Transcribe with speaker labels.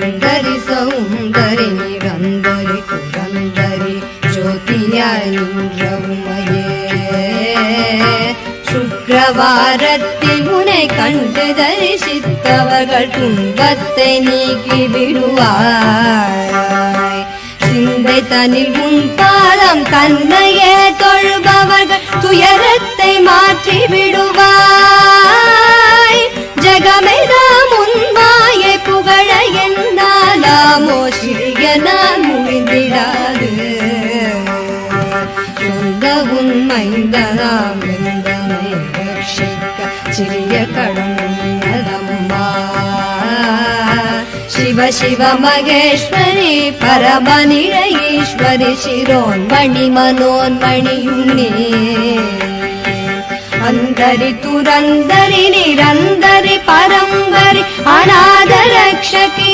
Speaker 1: சுந்தரி சௌந்தரி நிரந்தரி துரந்தரி ஜோதியாய் நின்ற உமையே சுக்கிரவாரத்தில் உன்னை கண்டு தரிசித்தவர்கள் துன்பத்தை நீக்கி விடுவாய் சிந்தை தனில் உன் பாதம் தன்னையே தொழுபவர்கள் துயரத்தை மாற்றி விடுவாய் ஜகமெல்லாம் உன் மாயை புகழ என்னாலாமோ சிறிய நான் முடிந்திடாது சொந்த உண்மைந்தனாம் எந்தனை ரட்சிக்க சிறிய கடனம்மா शिव शिव महेश्वरी परमनिरयेश्वरी शिरोन्मणि मनोन्मणियुन्नी अंदरि तुरंदरि निरंदरि परंबरि अनाथ रक्षकी